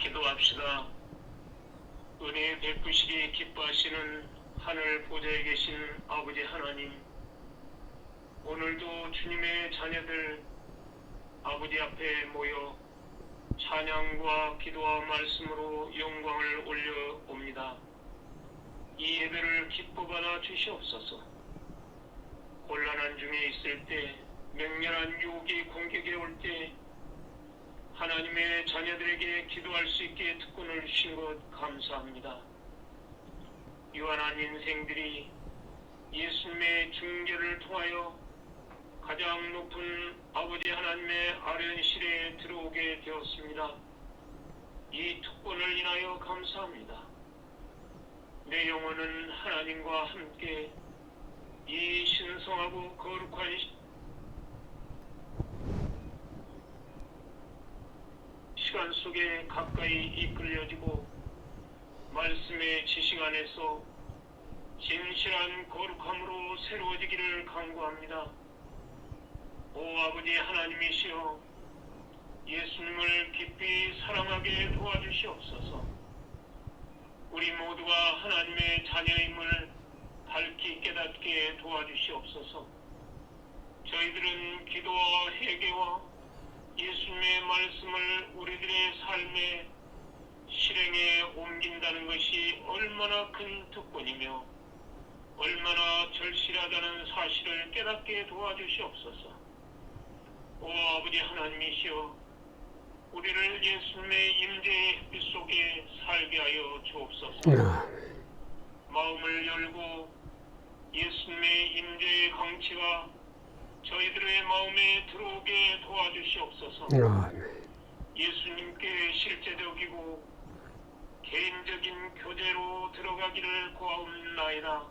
기도합시다. 은혜 베푸시기 기뻐하시는 하늘 보좌에 계신 아버지 하나님, 오늘도 주님의 자녀들 아버지 앞에 모여 찬양과 기도와 말씀으로 영광을 올려옵니다. 이 예배를 기뻐 받아 주시옵소서. 곤란한 중에 있을 때, 맹렬한 유혹이 공격에 올 때 하나님의 자녀들에게 기도할 수 있게 특권을 주신 것 감사합니다. 유한한 인생들이 예수님의 중재를 통하여 가장 높은 아버지 하나님의 아련실에 들어오게 되었습니다. 이 특권을 인하여 감사합니다. 내 영혼은 하나님과 함께 이 신성하고 거룩한 시간 속에 가까이 이끌려지고 말씀의 지식 안에서 진실한 거룩함으로 새로워지기를 간구합니다. 오 아버지 하나님이시여, 예수님을 깊이 사랑하게 도와주시옵소서. 우리 모두가 하나님의 자녀임을 밝히 깨닫게 도와주시옵소서. 저희들은 기도와 회개와 예수님의 말씀을 우리들의 삶의 실행에 옮긴다는 것이 얼마나 큰 특권이며 얼마나 절실하다는 사실을 깨닫게 도와주시옵소서. 오 아버지 하나님이시여, 우리를 예수님의 임재의 햇빛 속에 살게 하여 주옵소서. 마음을 열고 예수님의 임재의 강치가 저희들의 마음에 들어오게 도와주시옵소서. 예수님께 실제적이고 개인적인 교제로 들어가기를 구하옵나이다.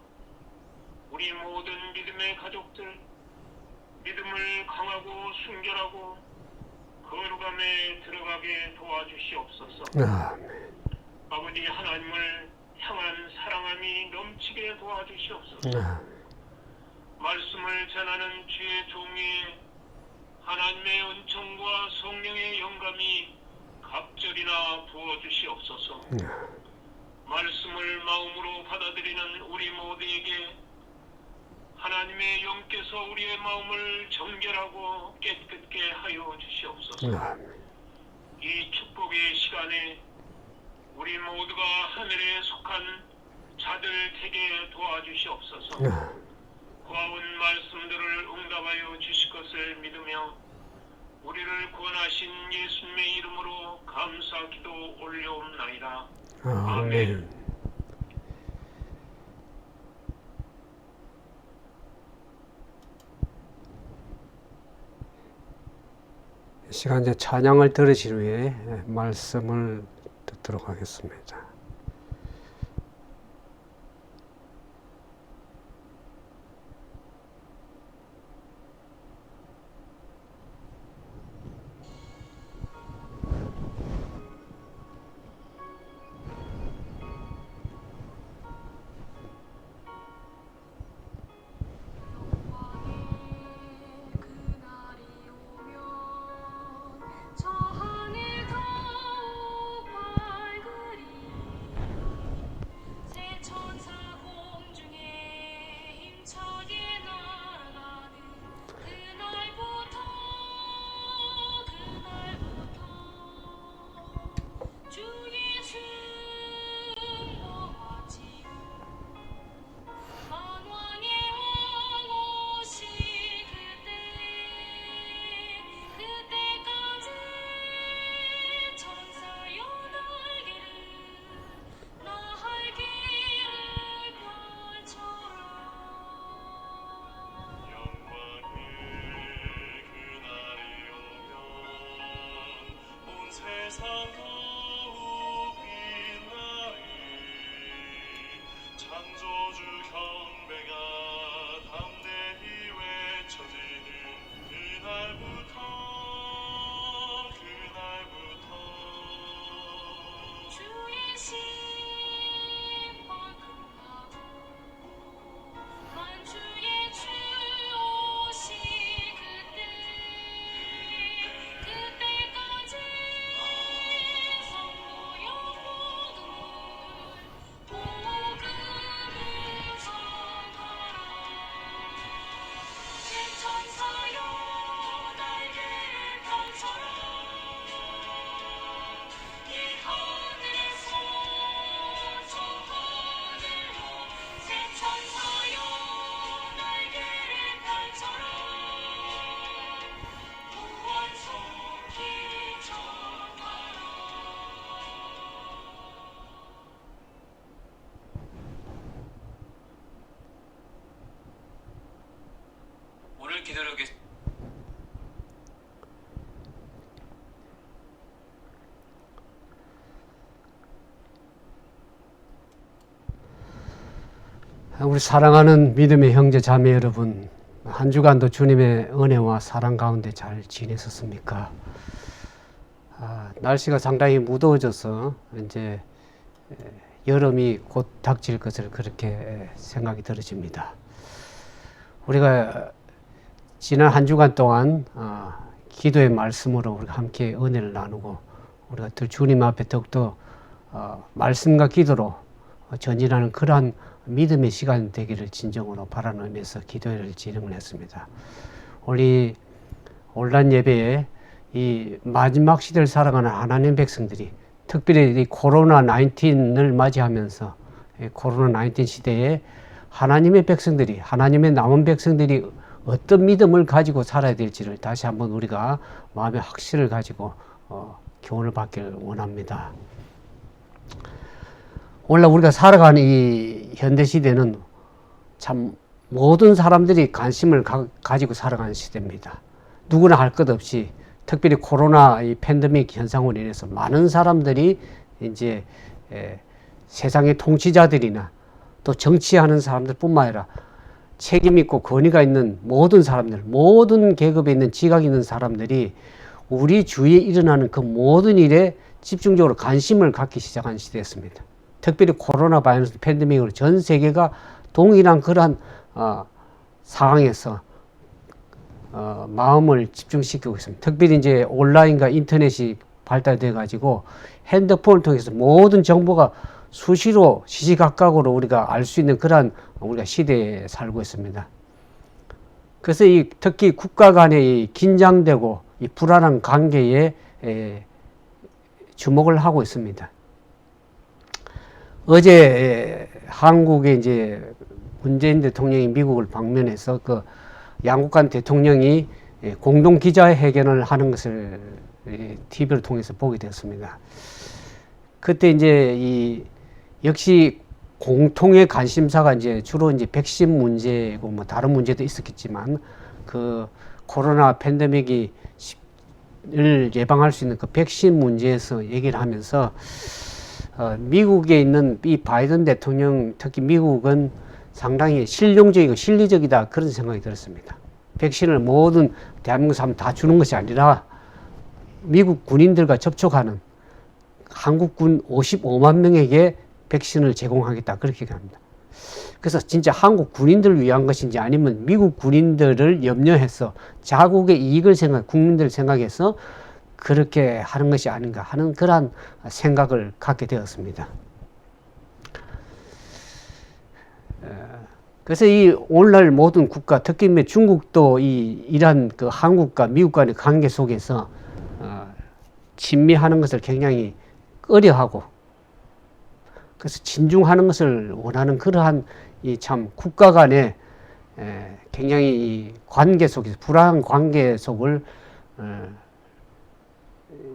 우리 모든 믿음의 가족들, 믿음을 강하고 순결하고 거룩함에 들어가게 도와주시옵소서. 아버지 하나님을 향한 사랑함이 넘치게 도와주시옵소서. 말씀을 전하는 주의 종이 하나님의 은총과 성령의 영감이 갑절이나 부어주시옵소서. 말씀을 마음으로 받아들이는 우리 모두에게 하나님의 영께서 우리의 마음을 정결하고 깨끗게 하여 주시옵소서. 이 축복의 시간에 우리 모두가 하늘에 속한 자들 되게 도와주시옵소서. 고아온 말씀들을 응답하여 주실 것을 믿으며 우리를 구원하신 예수님의 이름으로 감사 기도 올려옵나이다. 아멘. 이 시간 이제 찬양을 들으신 후에 말씀을 듣도록 하겠습니다. 저 하늘 더욱 밝으리 기다리겠습니다. 우리 사랑하는 믿음의 형제 자매 여러분, 한 주간도 주님의 은혜와 사랑 가운데 잘 지내셨습니까? 날씨가 상당히 무더워져서 이제 여름이 곧 닥칠 것을 그렇게 생각이 들어집니다. 우리가 지난 한 주간 동안 기도의 말씀으로 우리가 함께 은혜를 나누고 우리가 주님 앞에 더욱더 말씀과 기도로 전진하는 그러한 믿음의 시간 되기를 진정으로 바라는 의미에서 기도회를 진행을 했습니다. 우리 온라인 예배에 이 마지막 시대를 살아가는 하나님 백성들이 특별히 이 코로나19을 맞이하면서 코로나19 시대에 하나님의 백성들이, 하나님의 남은 백성들이 어떤 믿음을 가지고 살아야 될지를 다시 한번 우리가 마음의 확신을 가지고 교훈을 받기를 원합니다. 오늘 우리가 살아가는 이 현대시대는 참 모든 사람들이 관심을 가지고 살아가는 시대입니다. 누구나 할 것 없이 특별히 코로나 이 팬데믹 현상으로 인해서 많은 사람들이 이제 세상의 통치자들이나 또 정치하는 사람들 뿐만 아니라 책임 있고 권위가 있는 모든 사람들, 모든 계급에 있는 지각이 있는 사람들이 우리 주위에 일어나는 그 모든 일에 집중적으로 관심을 갖기 시작한 시대였습니다. 특별히 코로나 바이러스 팬데믹으로 전 세계가 동일한 그러한 상황에서 마음을 집중시키고 있습니다. 특별히 이제 온라인과 인터넷이 발달돼 가지고 핸드폰을 통해서 모든 정보가 수시로 시시각각으로 우리가 알 수 있는 그러한 우리가 시대에 살고 있습니다. 그래서 이 특히 국가 간의 이 긴장되고 이 불안한 관계에 주목을 하고 있습니다. 어제 한국에 이제 문재인 대통령이 미국을 방문해서 그 양국 간 대통령이 공동 기자회견을 하는 것을 TV를 통해서 보게 되었습니다. 그때 이제 역시 공통의 관심사가 이제 주로 이제 백신 문제고 뭐 다른 문제도 있었겠지만 그 코로나 팬데믹을 예방할 수 있는 그 백신 문제에서 얘기를 하면서 미국에 있는 이 바이든 대통령, 특히 미국은 상당히 실용적이고 실리적이다 그런 생각이 들었습니다. 백신을 모든 대한민국 사람 다 주는 것이 아니라 미국 군인들과 접촉하는 한국군 55만 명에게 백신을 제공하겠다 그렇게 합니다. 그래서 진짜 한국 군인들을 위한 것인지 아니면 미국 군인들을 염려해서 자국의 이익을 국민들을 생각해서 그렇게 하는 것이 아닌가 하는 그러한 생각을 갖게 되었습니다. 그래서 이 오늘날 모든 국가, 특히 중국도 이러한 그 한국과 미국 간의 관계 속에서 친미하는 것을 굉장히 꺼려하고 그래서 진중하는 것을 원하는 그러한 이 참 국가 간의 굉장히 이 관계 속에서 불안한 관계 속을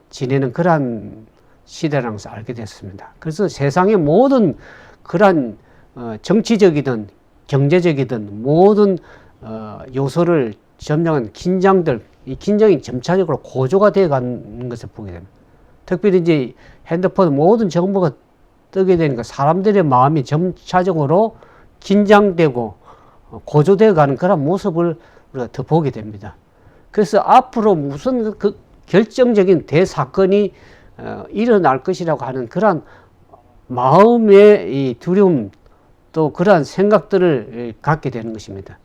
지내는 그러한 시대라는 것을 알게 됐습니다. 그래서 세상의 모든 그러한 정치적이든 경제적이든 모든 요소를 점령한 긴장들, 이 긴장이 점차적으로 고조가 되어 가는 것을 보게 됩니다. 특별히 이제 핸드폰 모든 정보가 뜨게 되니까 사람들의 마음이 점차적으로 긴장되고 고조되어 가는 그런 모습을 우리가 더 보게 됩니다. 그래서 앞으로 무슨 그 결정적인 대사건이 일어날 것이라고 하는 그러한 마음의 이 두려움 또 그러한 생각들을 갖게 되는 것입니다.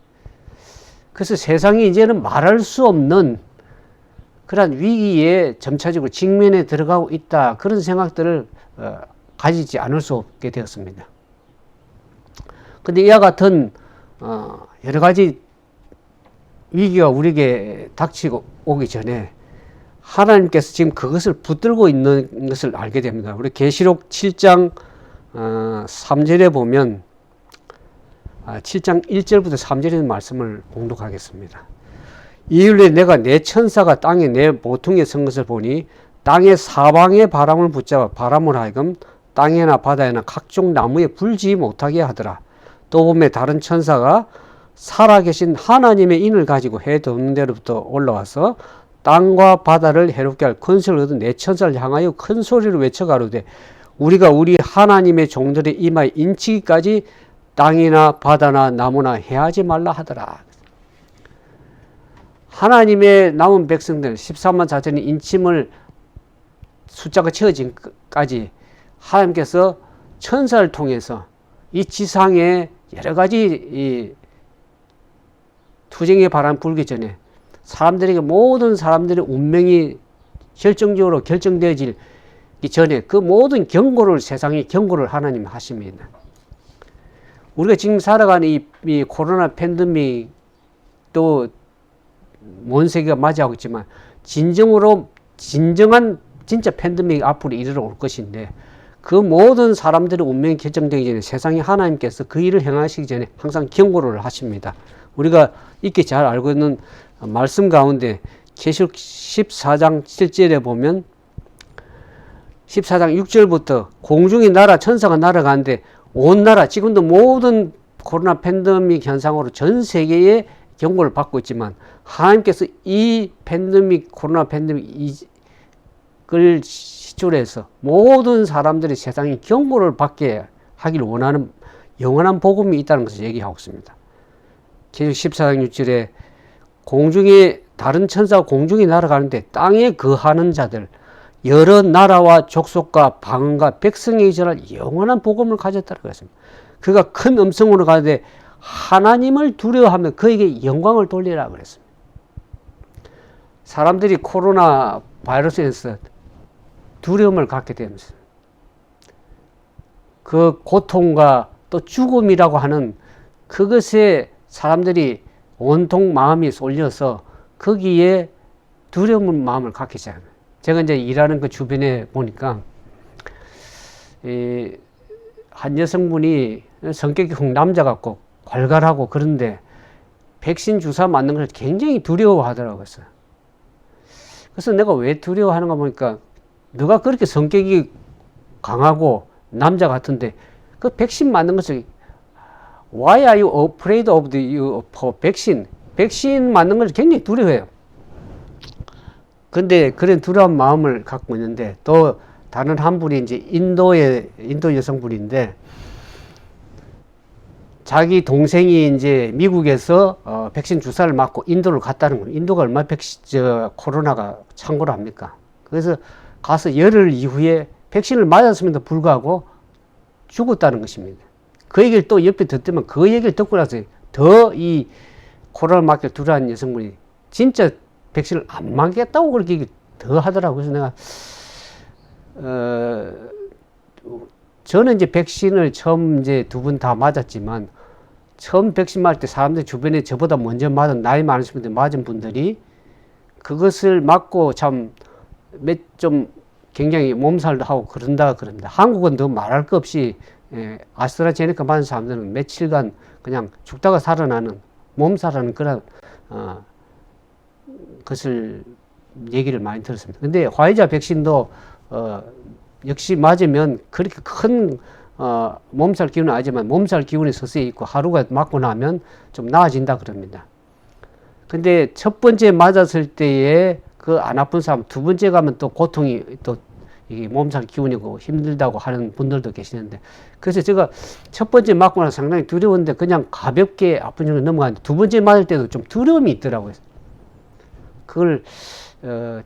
그래서 세상이 이제는 말할 수 없는 그러한 위기에 점차적으로 직면에 들어가고 있다 그런 생각들을 가지지 않을 수 없게 되었습니다. 근데 이와 같은 여러 가지 위기가 우리에게 닥치고 오기 전에 하나님께서 지금 그것을 붙들고 있는 것을 알게 됩니다. 우리 계시록 7장 3절에 보면 7장 1절부터 3절에 있는 말씀을 봉독하겠습니다. 이후에 내가 내 천사가 땅에 내 모퉁이에 선 것을 보니 땅의 사방의 바람을 붙잡아 바람을 하여금 땅에나 바다에나 각종 나무에 불지 못하게 하더라. 또 보매 다른 천사가 살아계신 하나님의 인을 가지고 해 덮는 데로부터 올라와서 땅과 바다를 해롭게 할 권세를 얻은 내 천사를 향하여 큰 소리로 외쳐 가로되 우리가 우리 하나님의 종들의 이마에 인치기까지 땅이나 바다나 나무나 해하지 말라 하더라. 하나님의 남은 백성들 13만 4천이 인침을 숫자가 채워진까지 하나님께서 천사를 통해서 이 지상에 여러 가지 이 투쟁의 바람 불기 전에 사람들에게 모든 사람들의 운명이 결정적으로 결정되어질 전에 그 모든 경고를 세상에 경고를 하나님 하십니다. 우리가 지금 살아가는 이 코로나 팬데믹 또 온 세계가 맞이하고 있지만 진정한 진짜 팬데믹 앞으로 이르러 올 것인데 그 모든 사람들의 운명이 결정되기 전에 세상에 하나님께서 그 일을 행하시기 전에 항상 경고를 하십니다. 우리가 익히 잘 알고 있는 말씀 가운데 계시록 14장 7절에 보면 14장 6절부터 공중의 나라 천사가 날아가는데 온 나라 지금도 모든 코로나 팬데믹 현상으로 전 세계에 경고를 받고 있지만 하나님께서 이 팬데믹 코로나 팬데믹을 시초해서 모든 사람들이 세상에 경고를 받게 하기를 원하는 영원한 복음이 있다는 것을 얘기하고 있습니다. 계시록 14장 6절에 공중에 다른 천사가 공중에 날아가는데 땅에 거하는 자들 여러 나라와 족속과 방언과 백성에게 전할 영원한 복음을 가졌다고 했습니다. 그가 큰 음성으로 가는데 하나님을 두려워하며 그에게 영광을 돌리라 그랬습니다. 사람들이 코로나 바이러스에서 두려움을 갖게 되면서 그 고통과 또 죽음이라고 하는 그것에 사람들이 온통 마음이 쏠려서 거기에 두려운 마음을 갖기 시작합니다. 제가 이제 일하는 그 주변에 보니까 한 여성분이 성격이 남자 같고 괄괄하고 그런데 백신 주사 맞는 걸 굉장히 두려워하더라고요. 그래서 내가 왜 두려워하는가 보니까 너가 그렇게 성격이 강하고 남자 같은데 그 백신 맞는 것을 Why are you afraid of the vaccine? 백신 맞는 걸 굉장히 두려워해요. 근데 그런 두려운 마음을 갖고 있는데 또 다른 한 분이 이제 인도 여성분인데 자기 동생이 이제 미국에서 백신 주사를 맞고 인도를 갔다는 거예요. 인도가 얼마나 코로나가 창궐을 합니까? 그래서 가서 열흘 이후에 백신을 맞았음에도 불구하고 죽었다는 것입니다. 그 얘기를 또 옆에 듣더만 그 얘기를 듣고 나서 더 이 코로나 맞기를 두려워하는 여성분이 진짜 백신을 안 맞겠다고 그렇게 얘기 더 하더라고요. 그래서 내가 저는 이제 백신을 처음 이제 두 분 다 맞았지만 처음 백신 맞을 때 사람들 주변에 저보다 먼저 맞은 나이 많으신 분들 맞은 분들이 그것을 맞고 참 좀 굉장히 몸살도 하고 그런다 그럽니다. 한국은 더 말할 것 없이 아스트라제네카 맞은 사람들은 며칠간 그냥 죽다가 살아나는 몸살하는 그런 것을 얘기를 많이 들었습니다. 근데 화이자 백신도 역시 맞으면 그렇게 큰 몸살 기운은 아니지만 몸살 기운이 서서히 있고 하루가 맞고 나면 좀 나아진다 그럽니다. 근데 첫 번째 맞았을 때에 그 안 아픈 사람 두 번째 가면 또 고통이 또 이게 몸살 기운이고 힘들다고 하는 분들도 계시는데 그래서 제가 첫 번째 맞고 나서 상당히 두려웠는데 그냥 가볍게 아픈 정도 넘어가는데 두 번째 맞을 때도 좀 두려움이 있더라고요. 그걸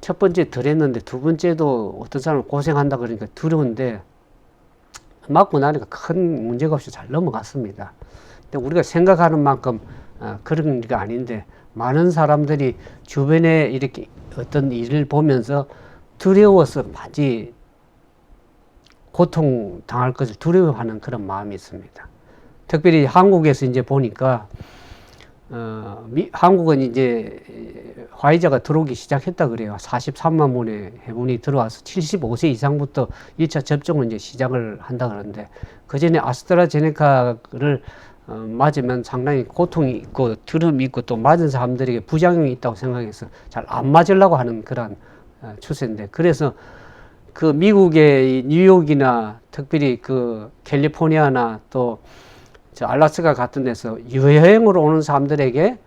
첫 번째 덜 했는데 두 번째도 어떤 사람은 고생한다 그러니까 두려운데 맞고 나니까 큰 문제가 없이 잘 넘어갔습니다. 근데 우리가 생각하는 만큼 그런 게 아닌데 많은 사람들이 주변에 이렇게 어떤 일을 보면서 두려워서 많이 고통 당할 것을 두려워하는 그런 마음이 있습니다. 특별히 한국에서 이제 보니까 한국은 이제 화이자가 들어오기 시작했다 그래요. 43만 원의 회분이 들어와서 75세 이상부터 1차 접종을 이제 시작을 한다 그러는데 그 전에 아스트라제네카를 맞으면 상당히 고통이 있고 두려움이 있고 또 맞은 사람들에게 부작용이 있다고 생각해서 잘 안 맞으려고 하는 그런 추세인데 그래서 그 미국의 뉴욕이나 특별히 그 캘리포니아나 또 저 알라스카 같은 데서 여행으로 오는 사람들에게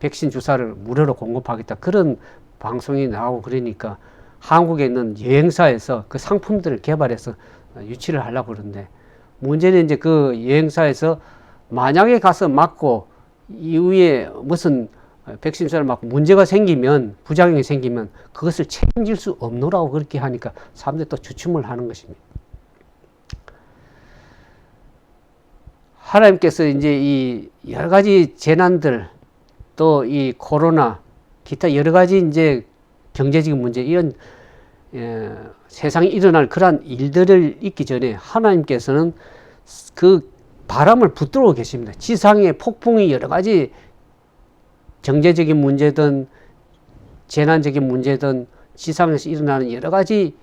백신 주사를 무료로 공급하겠다. 그런 방송이 나오고 그러니까 한국에 있는 여행사에서 그 상품들을 개발해서 유치를 하려고 그러는데 문제는 이제 그 여행사에서 만약에 가서 맞고 이후에 무슨 백신 주사를 맞고 문제가 생기면 부작용이 생기면 그것을 책임질 수 없노라고 그렇게 하니까 사람들이 또 주춤을 하는 것입니다. 하나님께서 이제 이 여러 가지 재난들 또 이 코로나 기타 여러 가지 이제 경제적인 문제 이런 세상에 일어날 그러한 일들을 있기 전에 하나님께서는 그 바람을 붙들고 계십니다. 지상의 폭풍이 여러 가지 경제적인 문제든 재난적인 문제든 지상에서 일어나는 여러 가지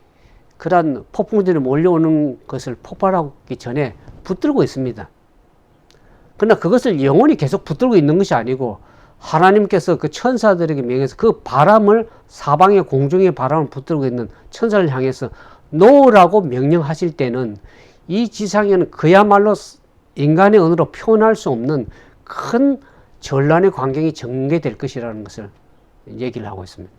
그러한 폭풍들이 몰려오는 것을 폭발하기 전에 붙들고 있습니다. 그러나 그것을 영원히 계속 붙들고 있는 것이 아니고 하나님께서 그 천사들에게 명해서 그 바람을 사방의 공중의 바람을 붙들고 있는 천사를 향해서 놓으라고 명령하실 때는 이 지상에는 그야말로 인간의 언어로 표현할 수 없는 큰 전란의 광경이 전개될 것이라는 것을 얘기를 하고 있습니다.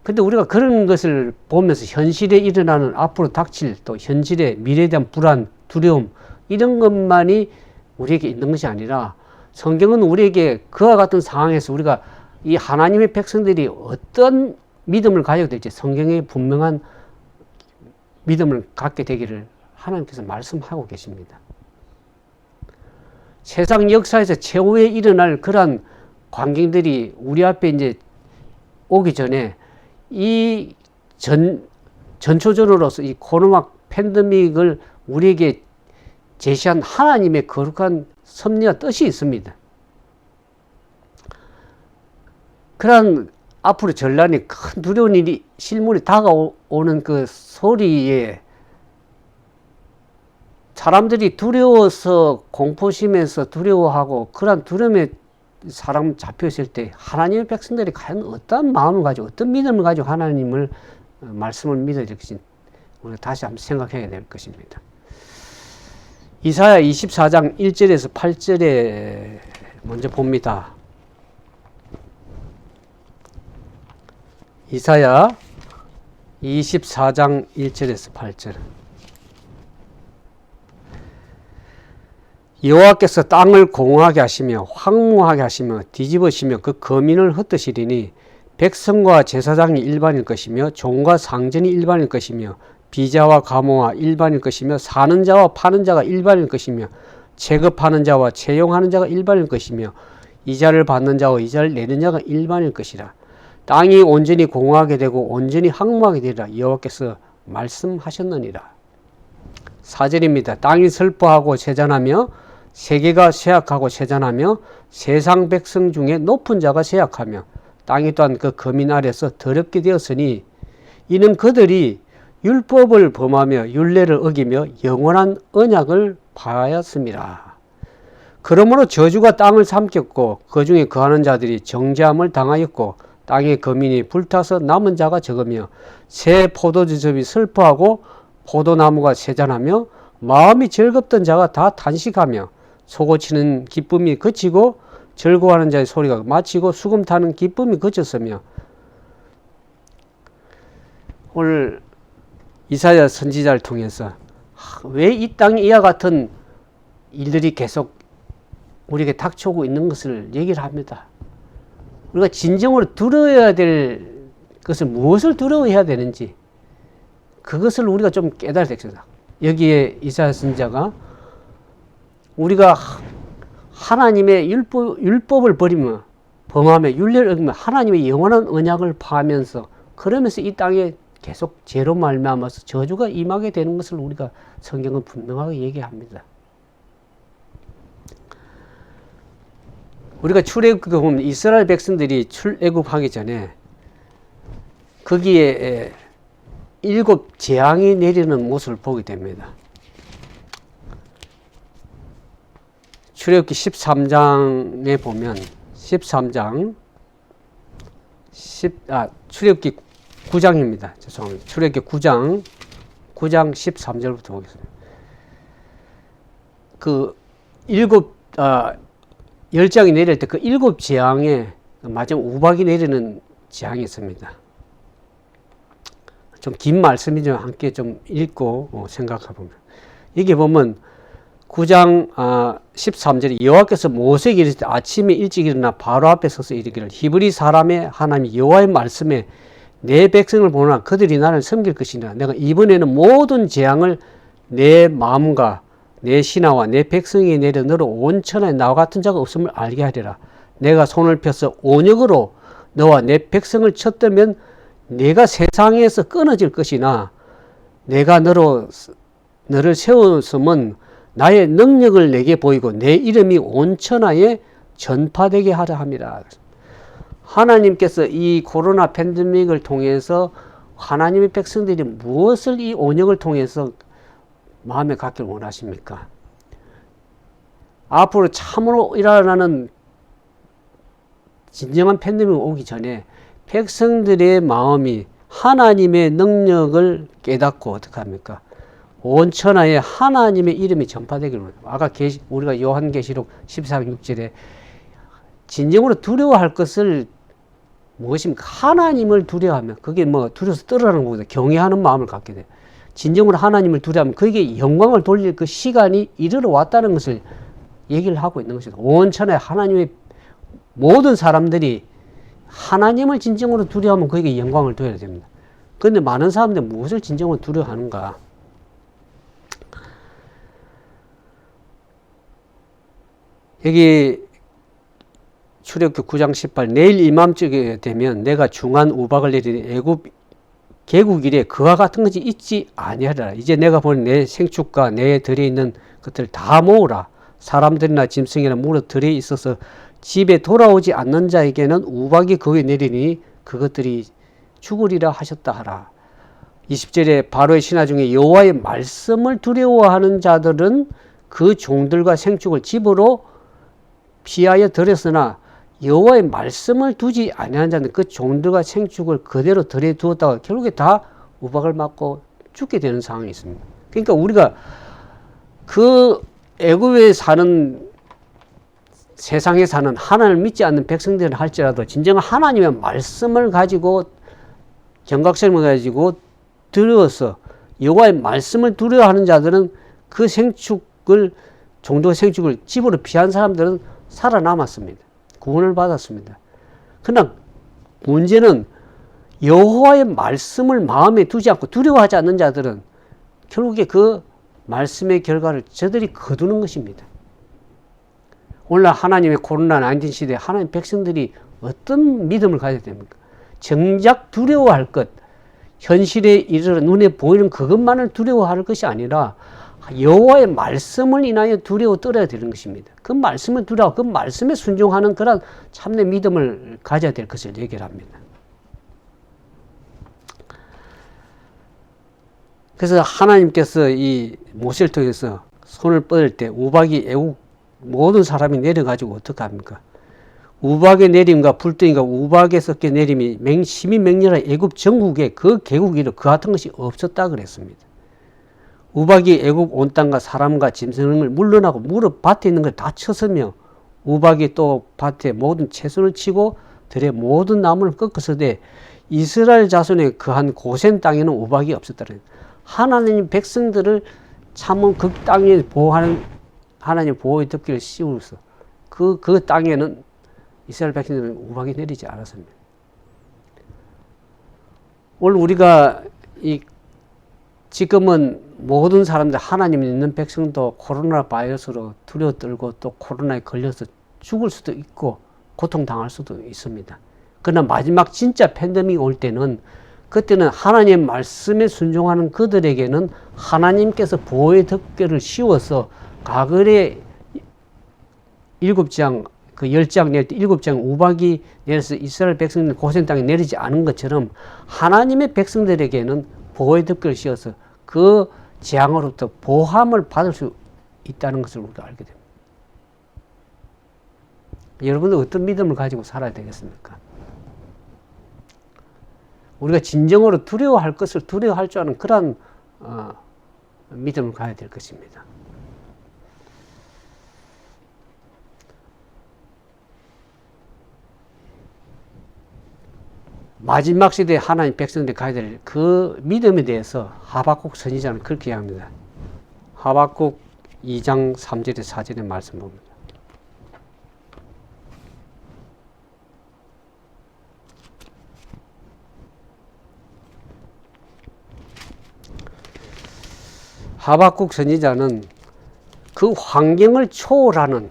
근데 우리가 그런 것을 보면서 현실에 일어나는 앞으로 닥칠 또 현실의 미래에 대한 불안, 두려움 이런 것만이 우리에게 있는 것이 아니라 성경은 우리에게 그와 같은 상황에서 우리가 이 하나님의 백성들이 어떤 믿음을 가져야 될지 성경에 분명한 믿음을 갖게 되기를 하나님께서 말씀하고 계십니다. 세상 역사에서 최후에 일어날 그러한 광경들이 우리 앞에 이제 오기 전에 이 전초전으로서 이 코로나 팬데믹을 우리에게 제시한 하나님의 거룩한 섭리와 뜻이 있습니다. 그러한 앞으로 전란이 큰 두려운 일이 실물이 다가오는 그 소리에 사람들이 두려워서 공포심에서 두려워하고 그러한 두려움에 사람 잡혀있을 때 하나님의 백성들이 과연 어떤 마음을 가지고 어떤 믿음을 가지고 하나님을 말씀을 믿어야 될지 우리가 다시 한번 생각해야 될 것입니다. 이사야 24장 1절에서 8절에 먼저 봅니다. 이사야 24장 1절에서 8절. 여호와께서 땅을 공허하게 하시며 황무하게 하시며 뒤집으시며 그 거민을 흩으시리니 백성과 제사장이 일반일 것이며 종과 상전이 일반일 것이며 비자와 가모와 일반일 것이며 사는 자와 파는 자가 일반일 것이며 체급하는 자와 채용하는 자가 일반일 것이며 이자를 받는 자와 이자를 내는 자가 일반일 것이라. 땅이 온전히 공허하게 되고 온전히 황무하게 되리라. 여호와께서 말씀하셨느니라. 4절입니다. 땅이 슬퍼하고 세잔하며 세계가 쇠약하고 세잔하며 세상 백성 중에 높은 자가 쇠약하며 땅이 또한 그 거민 아래서 더럽게 되었으니 이는 그들이 율법을 범하며 율례를 어기며 영원한 언약을 파하였습니다. 그러므로 저주가 땅을 삼켰고 그 중에 거하는 자들이 정죄함을 당하였고 땅의 거민이 불타서 남은 자가 적으며 새 포도주즙이 슬퍼하고 포도나무가 세잔하며 마음이 즐겁던 자가 다 탄식하며 소고치는 기쁨이 그치고 즐거워하는 자의 소리가 마치고 수금 타는 기쁨이 그쳤으며. 오늘 이사야 선지자를 통해서 왜 이 땅에 이와 같은 일들이 계속 우리에게 닥쳐오고 있는 것을 얘기를 합니다. 우리가 진정으로 두려워해야 될 것을 무엇을 두려워해야 되는지 그것을 우리가 좀 깨달아야 되겠습니다. 여기에 이사야 선지자가 우리가 하나님의 율법을 버리며 범하며 율례를 어기며 하나님의 영원한 언약을 파하면서 그러면서 이 땅에 계속 죄로 말미암아서 저주가 임하게 되는 것을 우리가 성경은 분명하게 얘기합니다. 우리가 출애굽 보면 이스라엘 백성들이 출애굽하기 전에 거기에 7 재앙이 내리는 모습을 보게 됩니다. 출애굽기 13장에 보면 13장 출애굽기 9장입니다. 죄송합니다. 출애굽기 9장 13절부터 보겠습니다. 그 일곱, 열 장이 내릴 때 그 일곱 재앙에 마지막 우박이 내리는 재앙이 있습니다. 좀 긴 말씀이지만 함께 좀 읽고 생각해 보면, 여기 보면 9장 13절에 여호와께서 모세에게 이르시되 아침에 일찍 일어나 바로 앞에 서서 이르기를 히브리 사람의 하나님 여호와의 말씀에 내 백성을 보노나 그들이 나를 섬길 것이니라. 내가 이번에는 모든 재앙을 내 마음과 내 신하와 내 백성에게 내려 너로 온 천하에 나와 같은 자가 없음을 알게 하리라. 내가 손을 펴서 온역으로 너와 내 백성을 쳤더면 내가 세상에서 끊어질 것이나 내가 너를 세웠음은 나의 능력을 내게 보이고 내 이름이 온 천하에 전파되게 하려 함이라. 하나님께서 이 코로나 팬데믹을 통해서 하나님의 백성들이 무엇을 이 온역을 통해서 마음에 갖길 원하십니까? 앞으로 참으로 일어나는 진정한 팬데믹이 오기 전에 백성들의 마음이 하나님의 능력을 깨닫고 어떻게 합니까? 온 천하에 하나님의 이름이 전파되기를 원해요. 아까 우리가 요한계시록 14장 6절에 진정으로 두려워할 것을 무엇입니까? 하나님을 두려워하면, 그게 뭐 두려워서 떨어라는 것보다 경외하는 마음을 갖게 돼요. 진정으로 하나님을 두려워하면 그에게 영광을 돌릴 그 시간이 이르러 왔다는 것을 얘기를 하고 있는 것이죠. 온 천하에 하나님의 모든 사람들이 하나님을 진정으로 두려워하면 그에게 영광을 돌려야 됩니다. 그런데 많은 사람들이 무엇을 진정으로 두려워하는가? 여기 출애굽기 9장 18 내일 이맘쯤에 되면 내가 중한 우박을 내리니 애굽 개국 이래 그와 같은 것이 있지 아니하리라. 이제 내가 보는 내 생축과 내 들에 있는 것들을 다 모으라. 사람들이나 짐승이나 물에 들에 있어서 집에 돌아오지 않는 자에게는 우박이 거기에 내리니 그것들이 죽으리라 하셨다 하라. 20절에 바로의 신하 중에 여호와의 말씀을 두려워하는 자들은 그 종들과 생축을 집으로 피하여 들였으나 여호와의 말씀을 두지 아니하는 자는 그 종들과 생축을 그대로 들에 두었다가 결국에 다 우박을 맞고 죽게 되는 상황이 있습니다. 그러니까 우리가 그 애굽에 사는 세상에 사는 하나님을 믿지 않는 백성들은 할지라도 진정 하나님의 말씀을 가지고 경각심을 가지고 두려워서 여호와의 말씀을 두려워하는 자들은 그 생축을 종들과 생축을 집으로 피한 사람들은 살아남았습니다. 구원을 받았습니다. 그러나 문제는 여호와의 말씀을 마음에 두지 않고 두려워하지 않는 자들은 결국에 그 말씀의 결과를 저들이 거두는 것입니다. 오늘날 하나님의 코로나19 시대에 하나님 백성들이 어떤 믿음을 가져야 됩니까? 정작 두려워할 것, 현실에 이르러 눈에 보이는 그것만을 두려워할 것이 아니라 여호와의 말씀을 인하여 두려워 떨어야 되는 것입니다. 그 말씀을 두려워, 그 말씀에 순종하는 그런 참된 믿음을 가져야 될 것을 얘기를 합니다. 그래서 하나님께서 이 모세를 통해서 손을 뻗을 때 우박이 애국 모든 사람이 내려가지고 어떻게 합니까? 우박의 내림과 불덩이가 우박에 섞여 내림이 심히 맹렬한 애굽 전국에 그 개국이로 그 같은 것이 없었다 그랬습니다. 우박이 애굽 온 땅과 사람과 짐승을 물러나고 무릎 밭에 있는 걸 다 쳤으며 우박이 또 밭에 모든 채소를 치고 들의 모든 나무를 꺾었으되 이스라엘 자손의 그한 고센 땅에는 우박이 없었다는 하나님 백성들을 참은 그 땅에 보호하는 하나님 보호의 덮개를 씌우면서 그 땅에는 이스라엘 백성들은 우박이 내리지 않았습니다. 오늘 우리가 지금은 모든 사람들 하나님 믿는 백성도 코로나 바이러스로 두려워 떨고 또 코로나에 걸려서 죽을 수도 있고 고통당할 수도 있습니다. 그러나 마지막 진짜 팬데믹이 올 때는 그때는 하나님의 말씀에 순종하는 그들에게는 하나님께서 보호의 덮개를 씌워서 가글에 7장 그 10장 낼 때 7장 우박이 내려서 이스라엘 백성들 고센 땅에 내리지 않은 것처럼 하나님의 백성들에게는 보호의 덮개를 씌워서 그 재앙으로부터 보함을 받을 수 있다는 것을 우리가 알게 됩니다. 여러분들 어떤 믿음을 가지고 살아야 되겠습니까? 우리가 진정으로 두려워할 것을 두려워할 줄 아는 그런 믿음을 가야 될 것입니다. 마지막 시대에 하나님 백성들이 가야 될 그 믿음에 대해서 하박국 선지자는 그렇게 이야기합니다. 하박국 2장 3절에 4절의 말씀 봅니다. 하박국 선지자는 그 환경을 초월하는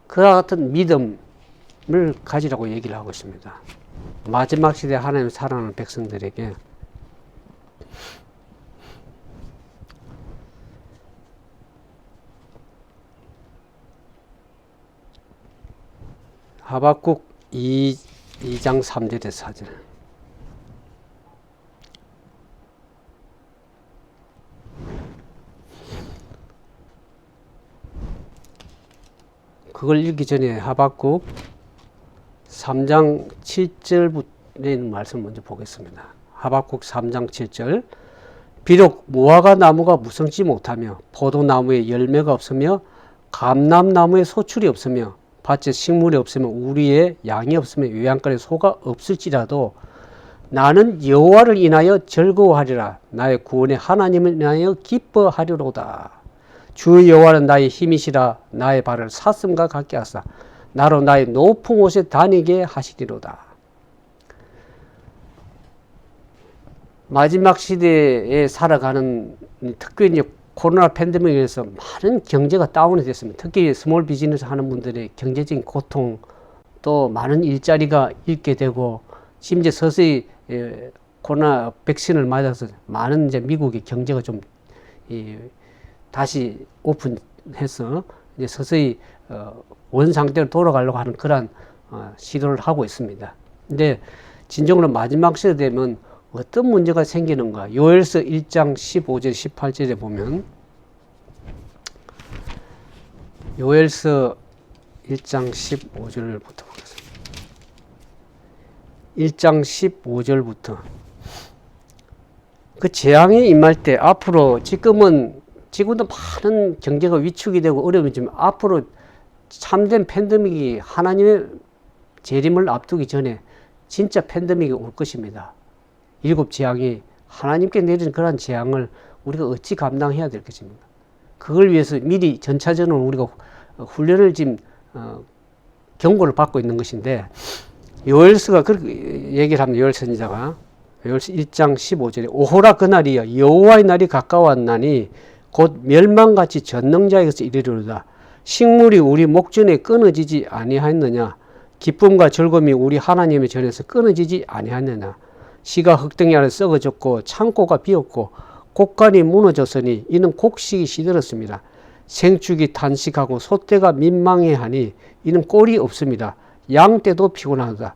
그와 같은 믿음을 가지라고 얘기를 하고 있습니다. 마지막 시대에 하나님을 사랑하는 백성들에게 하박국 2장 3절에 4절. 그걸 읽기 전에 하박국 3장 7절부터 있는 말씀 먼저 보겠습니다. 하박국 3장 7절. 비록 무화과 나무가 무성치 못하며 포도나무에 열매가 없으며 감람나무에 소출이 없으며 밭에 식물이 없으며 우리의 양이 없으며 외양간에 소가 없을지라도 나는 여호와를 인하여 즐거워하리라. 나의 구원의 하나님을 인하여 기뻐하리로다. 주 여호와는 나의 힘이시라. 나의 발을 사슴과 같게 하사 나로 나의 높은 곳에 다니게 하시리로다. 마지막 시대에 살아가는, 특별히 코로나 팬데믹에서 많은 경제가 다운이 됐습니다. 특히 스몰 비즈니스 하는 분들의 경제적인 고통, 또 많은 일자리가 잃게 되고, 심지어 서서히 코로나 백신을 맞아서 많은 이제 미국의 경제가 좀 다시 오픈해서 이제 서서히 원 상태로 돌아가려고 하는 그런 시도를 하고 있습니다. 근데 진정으로 마지막 시대 되면 어떤 문제가 생기는가? 요엘서 1장 15절 18절에 보면, 요엘서 1장 15절부터 보겠습니다. 1장 15절부터 그 재앙이 임할 때 앞으로 지금도 많은 경제가 위축이 되고 어려움이지만 앞으로 참된 팬데믹이 하나님의 재림을 앞두기 전에 진짜 팬데믹이 올 것입니다. 7 재앙이 하나님께 내린 그러한 재앙을 우리가 어찌 감당해야 될 것입니까? 그걸 위해서 미리 전차전으로 우리가 훈련을 지금 경고를 받고 있는 것인데, 요엘서가 그렇게 얘기를 합니다. 요엘 선지자가 요엘서 1장 15절에 오호라 그날이여 여호와의 날이 가까웠나니 곧 멸망같이 전능자에게서 이르리로다. 식물이 우리 목전에 끊어지지 아니하였느냐? 기쁨과 즐거움이 우리 하나님의 전에서 끊어지지 아니하였느냐? 시가 흙덩이 안에 썩어졌고 창고가 비었고 곡간이 무너졌으니 이는 곡식이 시들었습니다. 생축이 탄식하고 소떼가 민망해하니 이는 꼴이 없습니다. 양떼도 피곤하다.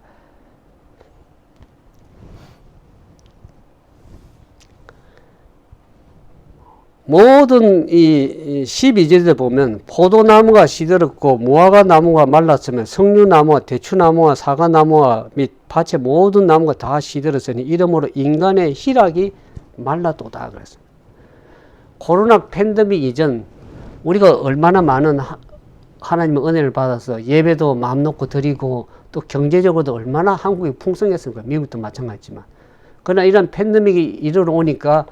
모든 이 12절에 보면 포도나무가 시들었고 무화과 나무가 말랐으면 석류나무와 대추나무와 사과나무와 및 밭의 모든 나무가 다 시들었으니 이러므로 인간의 희락이 말라도다 그랬습니다. 코로나 팬데믹 이전 우리가 얼마나 많은 하나님의 은혜를 받아서 예배도 마음 놓고 드리고 또 경제적으로도 얼마나 한국이 풍성했습니까? 미국도 마찬가지지만. 그러나 이런 팬데믹이 이르러 오니까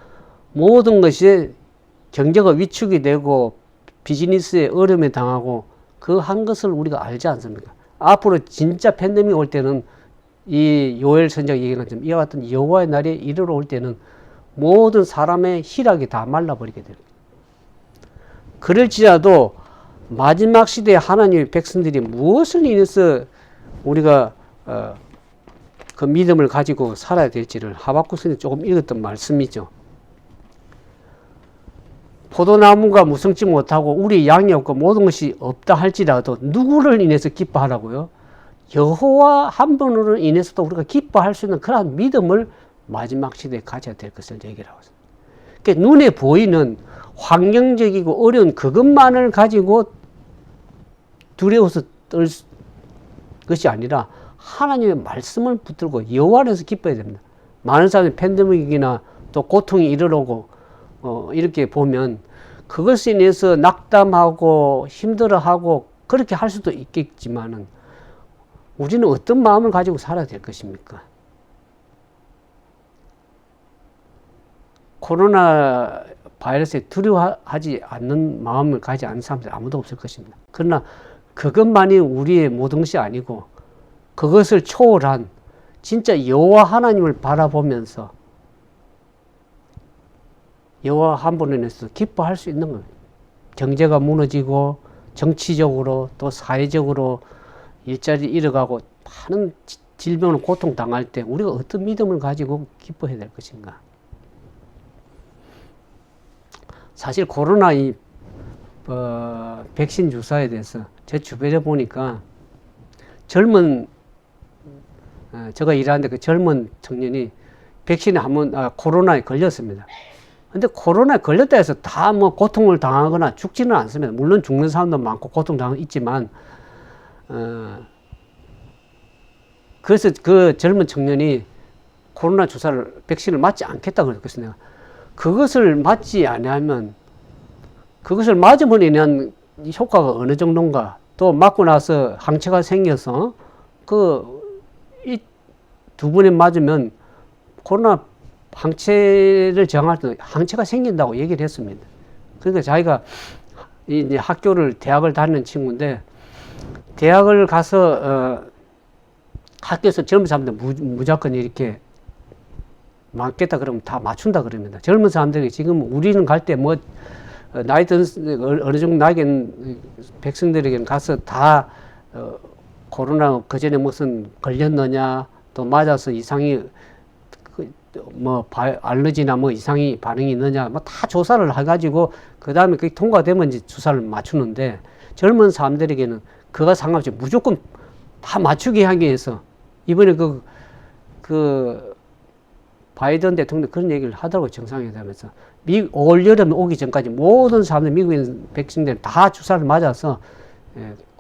모든 것이 경제가 위축이 되고 비즈니스에 어려움에 당하고 그 한 것을 우리가 알지 않습니까? 앞으로 진짜 팬데믹 올 때는 이 요엘 선지자가 얘기한 것처럼 이와 같은 여호와의 날이 이르러 올 때는 모든 사람의 희락이 다 말라버리게 됩니다. 그럴지라도 마지막 시대에 하나님의 백성들이 무엇을 인해서 우리가 그 믿음을 가지고 살아야 될지를 하박국 선지자 조금 읽었던 말씀이죠. 포도나무가 무성치 못하고 우리 양이 없고 모든 것이 없다 할지라도 누구를 인해서 기뻐하라고요? 여호와 한 분으로 인해서도 우리가 기뻐할 수 있는 그러한 믿음을 마지막 시대에 가져야 될 것을 얘기를 하고 있습니다. 그러니까 눈에 보이는 환경적이고 어려운 그것만을 가지고 두려워서 떨 것이 아니라 하나님의 말씀을 붙들고 여호와 안에서 기뻐야 됩니다. 많은 사람이 팬데믹이나 또 고통이 이르러오고 이렇게 보면 그것에 인해서 낙담하고 힘들어하고 그렇게 할 수도 있겠지만은 우리는 어떤 마음을 가지고 살아야 될 것입니까? 코로나 바이러스에 두려워하지 않는 마음을 가지 않는 사람들이 아무도 없을 것입니다. 그러나 그것만이 우리의 모든 것이 아니고 그것을 초월한 진짜 여호와 하나님을 바라보면서 여호와 한 분에 대해서 기뻐할 수 있는 겁니다. 경제가 무너지고 정치적으로 또 사회적으로 일자리 잃어가고 많은 질병으로 고통당할 때 우리가 어떤 믿음을 가지고 기뻐해야 될 것인가. 사실 코로나 백신 주사에 대해서 제 주변에 보니까 제가 일하는데 그 젊은 청년이 백신에 코로나에 걸렸습니다. 근데 코로나에 걸렸다 해서 다 뭐 고통을 당하거나 죽지는 않습니다. 물론 죽는 사람도 많고 고통당하고 있지만, 그래서 그 젊은 청년이 코로나 주사를, 백신을 맞지 않겠다 그랬거든요. 내가. 그것을 맞지 아니하면, 그것을 맞음으로 인한 효과가 어느 정도인가, 또 맞고 나서 항체가 생겨서, 이 두 번에 맞으면 코로나 항체를 정할 때 항체가 생긴다고 얘기를 했습니다. 그러니까 자기가 이제 대학을 다니는 친구인데, 대학을 가서, 학교에서 젊은 사람들 무조건 이렇게 맞겠다 그러면 다 맞춘다 그럽니다. 젊은 사람들이 지금 우리는 갈 때 나이 든, 어느 정도 나이는 백성들에게는 가서 다, 코로나 그전에 무슨 걸렸느냐, 또 맞아서 이상이, 알러지나 이상이 반응이 있느냐, 다 조사를 해가지고, 그 다음에 그게 통과되면 이제 주사를 맞추는데, 젊은 사람들에게는 그거 상관없이 무조건 다 맞추게 하기 위해서, 이번에 바이든 대통령 그런 얘기를 하더라고요, 정상회담에서. 올 여름 오기 전까지 모든 사람들, 미국인 백성들 다 주사를 맞아서,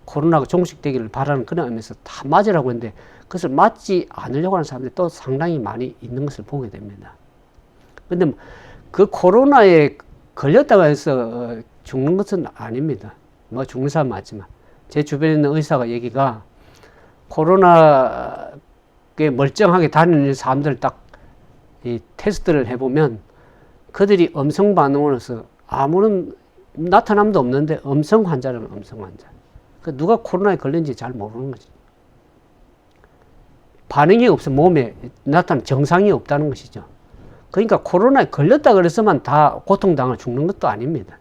코로나가 종식되기를 바라는 그런 의미에서 다 맞으라고 했는데, 그것을 맞지 않으려고 하는 사람들이 또 상당히 많이 있는 것을 보게 됩니다. 근데 그 코로나에 걸렸다고 해서 죽는 것은 아닙니다. 죽는 사람 맞지만. 제 주변에 있는 의사가 얘기가 코로나에 멀쩡하게 다니는 사람들 딱 이 테스트를 해보면 그들이 음성 반응으로서 아무런 나타남도 없는데 음성 환자라는 음성 환자. 누가 코로나에 걸린지 잘 모르는 거지. 반응이 없어, 몸에 나타나는 정상이 없다는 것이죠. 그러니까 코로나에 걸렸다 그래서만 다 고통당을 죽는 것도 아닙니다.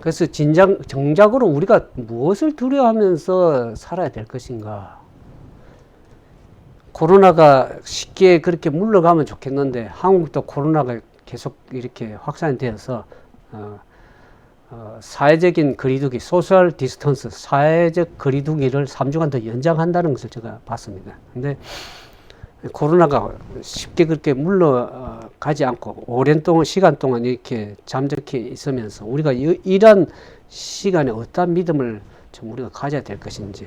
그래서 정작으로 우리가 무엇을 두려워하면서 살아야 될 것인가. 코로나가 쉽게 그렇게 물러가면 좋겠는데 한국도 코로나가 계속 이렇게 확산이 되어서 사회적인 거리두기, 소셜 디스턴스, 사회적 거리두기를 3주간 더 연장한다는 것을 제가 봤습니다. 근데 코로나가 쉽게 그렇게 물러가지 않고 오랜 시간 동안 이렇게 잠적해 있으면서 우리가 이런 시간에 어떤 믿음을 좀 우리가 가져야 될 것인지.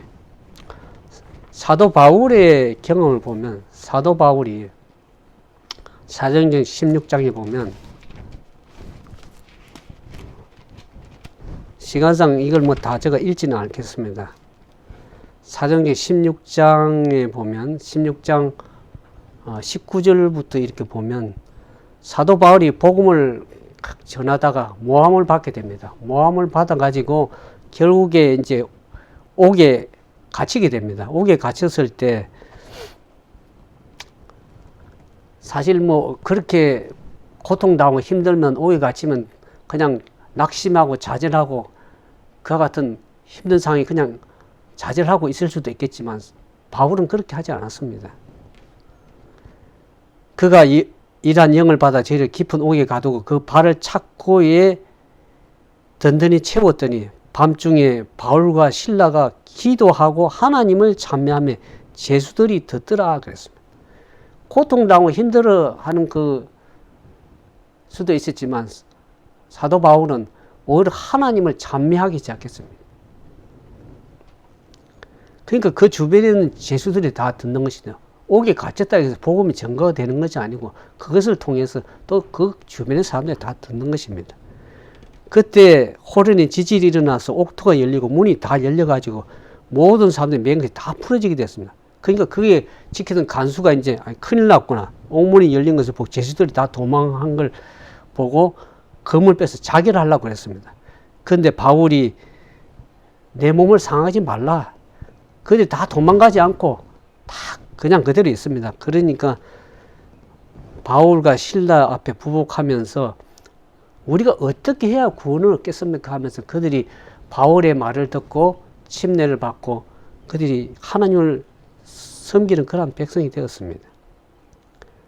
사도 바울의 경험을 보면, 사도 바울이 사도행전 16장에 보면, 시간상 이걸 다 제가 읽지는 않겠습니다. 사도행전 16장에 보면, 16장 19절부터 이렇게 보면, 사도 바울이 복음을 전하다가 모함을 받게 됩니다. 모함을 받아가지고 결국에 이제 옥에 갇히게 됩니다. 옥에 갇혔을 때 사실 그렇게 고통당하고 힘들면 옥에 갇히면 그냥 낙심하고 좌절하고 그와 같은 힘든 상황이 그냥 좌절하고 있을 수도 있겠지만 바울은 그렇게 하지 않았습니다. 그가 이러한 영을 받아 저희를 깊은 옥에 가두고 그 발을 착고에 든든히 채웠더니 밤중에 바울과 실라가 기도하고 하나님을 찬미하며 죄수들이 듣더라 그랬습니다. 고통당하고 힘들어하는 그 수도 있었지만 사도 바울은 오히려 하나님을 찬미하기 시작했습니다. 그러니까 그 주변에 있는 죄수들이 다 듣는 것이죠. 옥에 갇혔다 해서 복음이 증거가 되는 것이 아니고 그것을 통해서 또 그 주변의 사람들이 다 듣는 것입니다. 그때 호련히 지진이 일어나서 옥토가 열리고 문이 다 열려가지고 모든 사람들이 맹금이 다 풀어지게 됐습니다. 그러니까 그게 지키던 간수가 이제 큰일 났구나. 옥문이 열린 것을 보고 제수들이 다 도망한 걸 보고 검을 빼서 자결을 하려고 그랬습니다. 그런데 바울이 내 몸을 상하지 말라. 그들이 다 도망가지 않고 다 그냥 그대로 있습니다. 그러니까 바울과 실라 앞에 부복하면서 우리가 어떻게 해야 구원을 얻겠습니까 하면서 그들이 바울의 말을 듣고 침례를 받고 그들이 하나님을 섬기는 그런 백성이 되었습니다.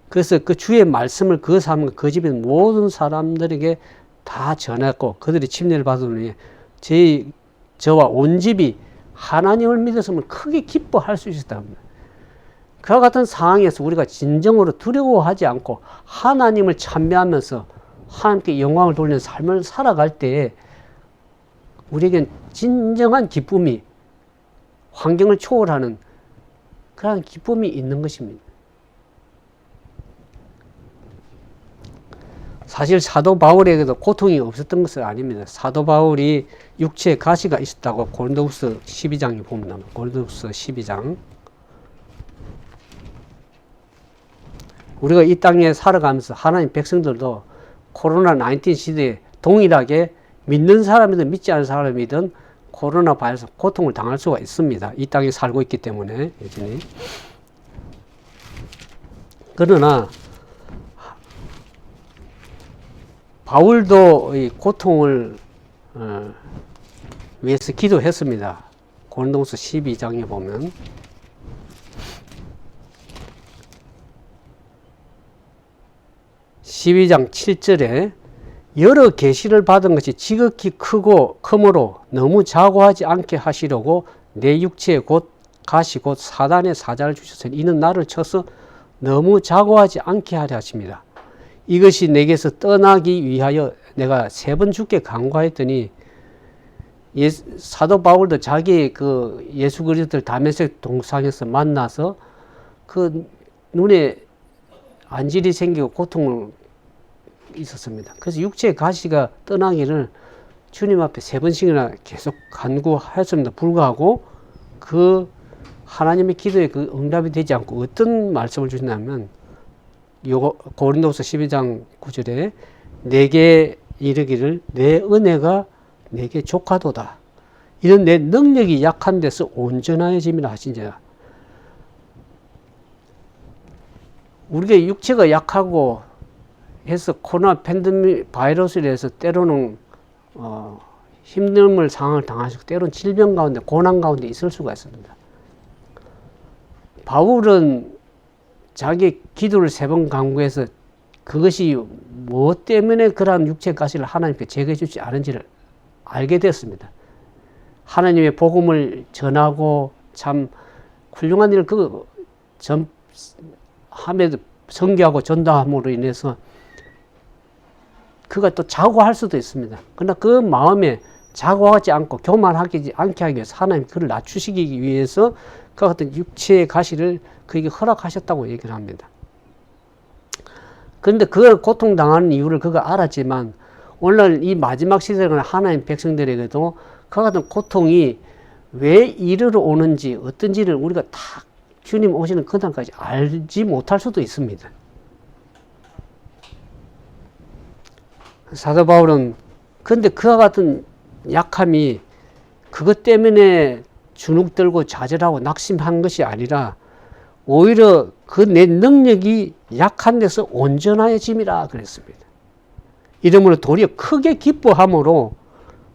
그래서 그 주의 말씀을 그 사람과 그 집에 있는 모든 사람들에게 다 전했고 그들이 침례를 받은 후에 저와 온 집이 하나님을 믿었으면 크게 기뻐할 수 있었다. 그와 같은 상황에서 우리가 진정으로 두려워하지 않고 하나님을 찬미하면서 하나님께 영광을 돌리는 삶을 살아갈 때 우리에겐 진정한 기쁨이 환경을 초월하는 그런 기쁨이 있는 것입니다. 사실 사도 바울에게도 고통이 없었던 것은 아닙니다. 사도 바울이 육체에 가시가 있었다고 고린도후서 12장에 보면 나옵니다. 고린도후서 12장. 우리가 이 땅에 살아가면서 하나님 백성들도 코로나19 시대에 동일하게 믿는 사람이든 믿지 않는 사람이든 코로나 바이러스 고통을 당할 수가 있습니다. 이 땅에 살고 있기 때문에 여전히. 그러나 바울도 이 고통을 위해서 기도했습니다. 고린도후서 12장에 보면 (12장 7절에) 여러 계시를 받은 것이 지극히 크므로 너무 자고하지 않게 하시려고 내 육체에 곧 가시 곧 사단의 사자를 주셨으니 이는 나를 쳐서 너무 자고하지 않게 하려 하십니다. 이것이 내게서 떠나기 위하여 내가 3번 주께 간구하였더니 사도 바울도 자기 그 예수 그리스도를 다메섹 동상에서 만나서 그 눈에 안질이 생기고 고통을 있었습니다. 그래서 육체의 가시가 떠나기를 주님 앞에 3번씩이나 계속 간구하였습니다. 불구하고 그 하나님의 기도에 그 응답이 되지 않고 어떤 말씀을 주시냐면 고린도후서 12장 9절에 내게 이르기를 내 은혜가 내게 족하도다. 이런 내 능력이 약한 데서 온전하여짐이라 하신지라. 우리가 육체가 약하고 해서 코로나 팬데믹 바이러스에 대해서 때로는 힘듦을 상황을 당하시고 때로는 질병 가운데 고난 가운데 있을 수가 있습니다. 바울은 자기 기도를 3번 간구해서 그것이 무엇 때문에 그러한 육체 가시를 하나님께 제거해 주지 않은지를 알게 됐습니다. 하나님의 복음을 전하고 참 훌륭한 일을 함에도 선교하고 전도함으로 인해서 그가 또 자고할 수도 있습니다. 그러나 그 마음에 자고하지 않고 교만하지 않게 하기 위해서 하나님 그를 낮추시기 위해서 그 같은 육체의 가시를 그에게 허락하셨다고 얘기를 합니다. 그런데 그걸 고통당하는 이유를 그가 알았지만 오늘 이 마지막 시대는 하나님 백성들에게도 그 같은 고통이 왜 이르러 오는지 어떤지를 우리가 다 주님 오시는 그날까지 알지 못할 수도 있습니다. 사도 바울은 근데 그와 같은 약함이 그것 때문에 주눅 들고 좌절하고 낙심한 것이 아니라 오히려 그 내 능력이 약한 데서 온전하여짐이라 그랬습니다. 이러므로 도리어 크게 기뻐함으로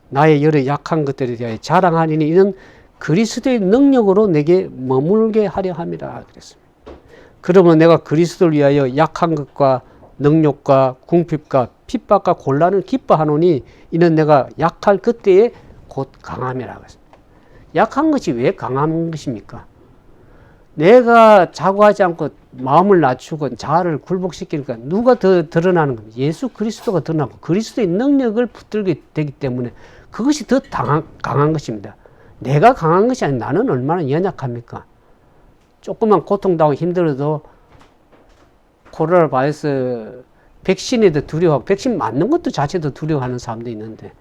나의 여러 약한 것들에 대하여 자랑하리니 이는 그리스도의 능력으로 내게 머물게 하려 함이라 그랬습니다. 그러면 내가 그리스도를 위하여 약한 것과 능력과 궁핍과 핍박과 곤란을 기뻐하노니 이는 내가 약할 그때에 곧 강함이라 그랬습니다. 약한 것이 왜 강한 것입니까? 내가 자고하지 않고 마음을 낮추고 자아를 굴복시키니까 누가 더 드러나는 겁니다. 예수 그리스도가 드러나고 그리스도의 능력을 붙들게 되기 때문에 그것이 더 강한 것입니다. 내가 강한 것이 아니라 나는 얼마나 연약합니까? 조금만 고통당하고 힘들어도 코로나 바이러스 백신에 더 두려워하고 백신 맞는 것도 자체도 두려워하는 사람도 있는데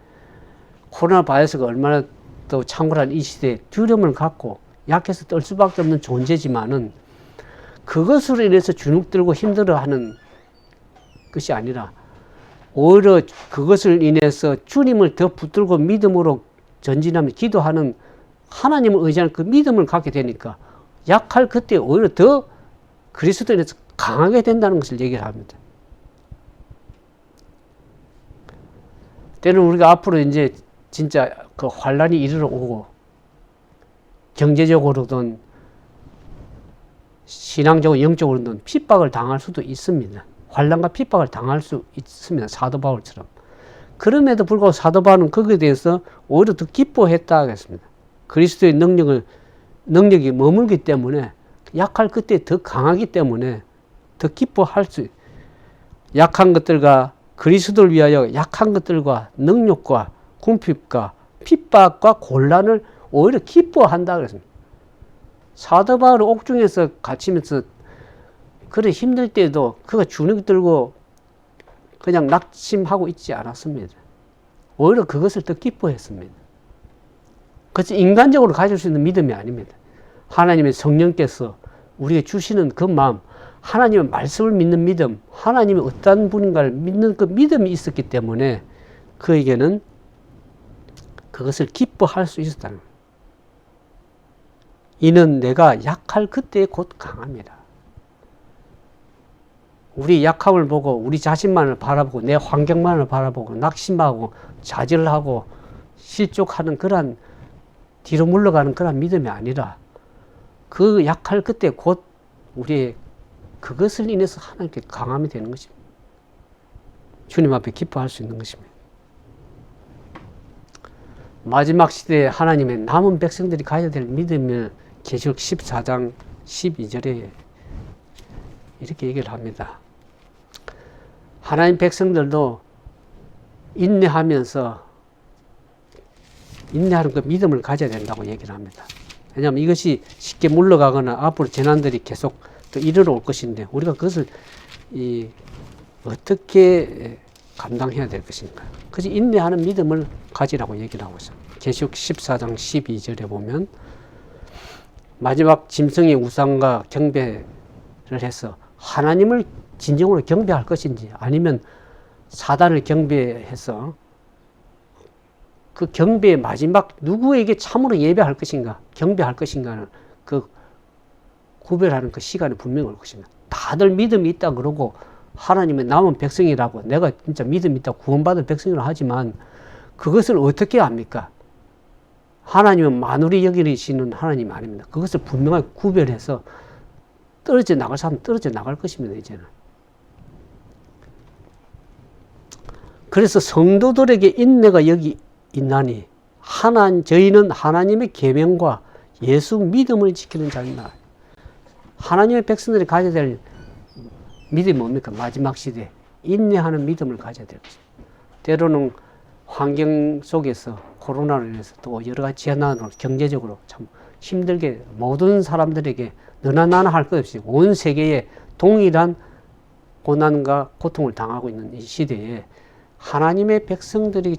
코로나 바이러스가 얼마나 또 창궐한 이 시대에 두려움을 갖고 약해서 떨 수밖에 없는 존재지만은 그것으로 인해서 주눅 들고 힘들어하는 것이 아니라 오히려 그것을 인해서 주님을 더 붙들고 믿음으로 전진하며 기도하는 하나님을 의지하는 그 믿음을 갖게 되니까 약할 그때 오히려 더 그리스도에 대해서 강하게 된다는 것을 얘기를 합니다. 때는 우리가 앞으로 이제 진짜 그 환란이 이르러 오고 경제적으로든 신앙적으로 영적으로든 핍박을 당할 수도 있습니다. 환란과 핍박을 당할 수 있습니다. 사도 바울처럼. 그럼에도 불구하고 사도 바울은 거기에 대해서 오히려 더 기뻐했다 하겠습니다. 그리스도의 능력이 머물기 때문에 약할 그때 더 강하기 때문에 더 기뻐할 수 약한 것들과 그리스도를 위하여 약한 것들과 능력과 궁핍과 핍박과 곤란을 오히려 기뻐한다 그랬습니다. 사도 바울은 옥중에서 갇히면서 그래 힘들 때도 그가 주눅 들고 그냥 낙심하고 있지 않았습니다. 오히려 그것을 더 기뻐했습니다. 그것이 인간적으로 가질 수 있는 믿음이 아닙니다. 하나님의 성령께서 우리에게 주시는 그 마음, 하나님의 말씀을 믿는 믿음, 하나님이 어떤 분인가를 믿는 그 믿음이 있었기 때문에 그에게는 그것을 기뻐할 수 있었다는 거예요. 이는 내가 약할 그때에 곧 강합니다. 우리 약함을 보고 우리 자신만을 바라보고 내 환경만을 바라보고 낙심하고 좌절하고 실족하는 그런 뒤로 물러가는 그런 믿음이 아니라 그 약할 그때 곧 우리의 그것을 인해서 하나님께 강함이 되는 것입니다. 주님 앞에 기뻐할 수 있는 것입니다. 마지막 시대에 하나님의 남은 백성들이 가져야 될 믿음을 계시록 14장 12절에 이렇게 얘기를 합니다. 하나님 백성들도 인내하면서 인내하는 그 믿음을 가져야 된다고 얘기를 합니다. 왜냐하면 이것이 쉽게 물러가거나 앞으로 재난들이 계속 또 이르러 올 것인데 우리가 그것을 어떻게 감당해야 될 것인가. 그래서 인내하는 믿음을 가지라고 얘기를 하고 있어요. 계시록 14장 12절에 보면 마지막 짐승의 우상과 경배를 해서 하나님을 진정으로 경배할 것인지 아니면 사단을 경배해서 그 경배의 마지막 누구에게 참으로 예배할 것인가 경배할 것인가는 그 구별하는 그 시간이 분명히 올 것입니다. 다들 믿음이 있다 그러고 하나님의 남은 백성이라고 내가 진짜 믿음이 있다 구원받은 백성이라고 하지만 그것을 어떻게 합니까? 하나님은 만우리 여기시는 하나님이 아닙니다. 그것을 분명하게 구별해서 떨어져 나갈 사람은 떨어져 나갈 것입니다. 이제는. 그래서 성도들에게 인내가 여기 있나니 저희는 하나님의 계명과 예수 믿음을 지키는 자입니다. 하나님의 백성들이 가져야 될 믿음이 뭡니까? 마지막 시대 인내하는 믿음을 가져야 될 것입니다. 때로는 환경 속에서 코로나로 인해서 또 여러 가지 재난으로 경제적으로 참 힘들게 모든 사람들에게 너나 나나 할 것 없이 온 세계에 동일한 고난과 고통을 당하고 있는 이 시대에 하나님의 백성들이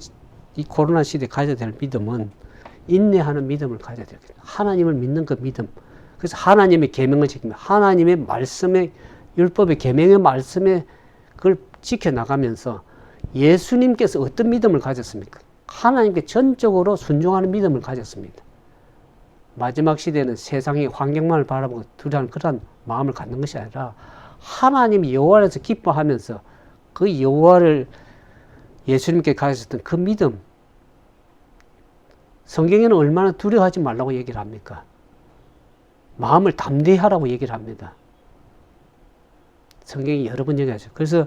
이 코로나 시대에 가져야 될 믿음은 인내하는 믿음을 가져야 될 것입니다. 하나님을 믿는 그 믿음. 그래서 하나님의 계명을 지키며 하나님의 말씀의 율법의 계명의 말씀에 그걸 지켜나가면서 예수님께서 어떤 믿음을 가졌습니까? 하나님께 전적으로 순종하는 믿음을 가졌습니다. 마지막 시대는 세상의 환경만을 바라보고 두려워하는 그런 마음을 갖는 것이 아니라 하나님 여호와 안에서 기뻐하면서 그 여호와를 예수님께 가졌던 그 믿음. 성경에는 얼마나 두려워하지 말라고 얘기를 합니까? 마음을 담대히 하라고 얘기를 합니다. 성경이 여러 번 얘기하죠. 그래서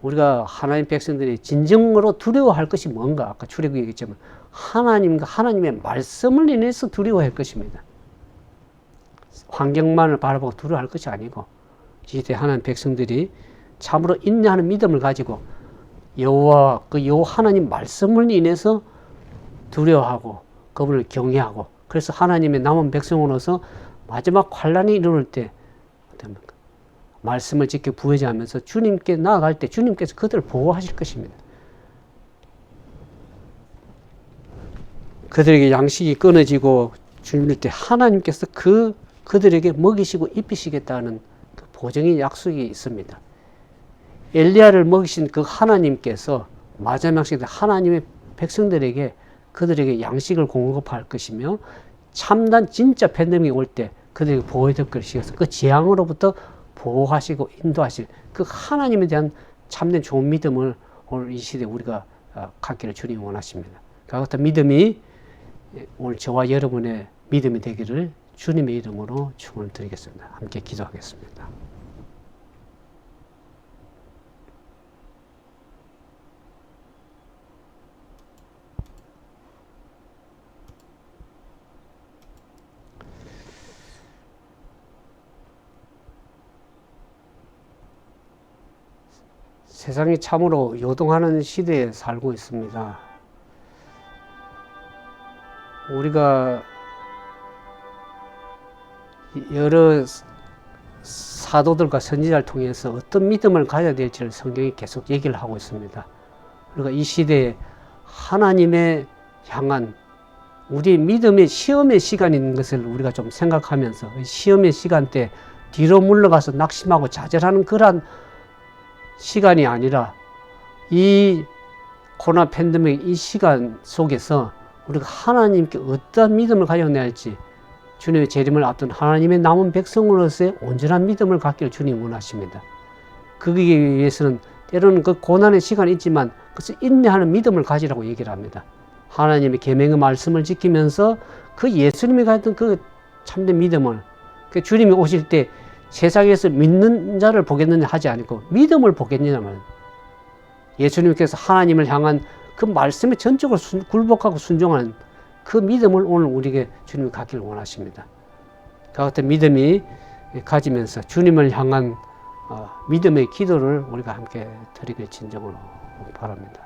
우리가 하나님 백성들이 진정으로 두려워할 것이 뭔가? 아까 출애굽기 얘기했지만 하나님과 하나님의 말씀을 인해서 두려워할 것입니다. 환경만을 바라보고 두려워할 것이 아니고 이때 하나님 백성들이 참으로 인내하는 믿음을 가지고 여호와 하나님 말씀을 인해서 두려워하고 그분을 경외하고 그래서 하나님의 남은 백성으로서 마지막 환란이 이르를 때 말씀을 지켜 부회장하면서 주님께 나아갈 때 주님께서 그들을 보호하실 것입니다. 그들에게 양식이 끊어지고 주님일 때 하나님께서 그들에게 먹이시고 입히시겠다는 그 보증의 약속이 있습니다. 엘리야를 먹이신 그 하나님께서 마지막 시대 하나님의 백성들에게 그들에게 양식을 공급할 것이며 참단 진짜 팬데믹이 올 때 그들에게 보호의 덕을 씌워서 그 재앙으로부터 보호하시고 인도하실 그 하나님에 대한 참된 좋은 믿음을 오늘 이 시대에 우리가 갖기를 주님이 원하십니다. 그 같은 믿음이 오늘 저와 여러분의 믿음이 되기를 주님의 이름으로 축원을 드리겠습니다. 함께 기도하겠습니다. 세상이 참으로 요동하는 시대에 살고 있습니다. 우리가 여러 사도들과 선지자를 통해서 어떤 믿음을 가져야 될지를 성경이 계속 얘기를 하고 있습니다. 우리가 이 시대에 하나님의 향한 우리 믿음의 시험의 시간이 있는 것을 우리가 좀 생각하면서 시험의 시간 때 뒤로 물러가서 낙심하고 좌절하는 그러한 시간이 아니라 이 코로나 팬데믹 이 시간 속에서 우리가 하나님께 어떤 믿음을 가져야 할지 주님의 재림을 앞둔 하나님의 남은 백성으로서의 온전한 믿음을 갖기를 주님이 원하십니다. 그러기 위해서는 때로는 그 고난의 시간이 있지만 그것을 인내하는 믿음을 가지라고 얘기를 합니다. 하나님의 계명의 말씀을 지키면서 그 예수님이 가졌던 그 참된 믿음을 그 주님이 오실 때 세상에서 믿는 자를 보겠느냐 하지 않고 믿음을 보겠느냐면 예수님께서 하나님을 향한 그 말씀에 전적으로 굴복하고 순종하는 그 믿음을 오늘 우리에게 주님이 갖기를 원하십니다. 그 같은 믿음이 가지면서 주님을 향한 믿음의 기도를 우리가 함께 드리길 진정으로 바랍니다.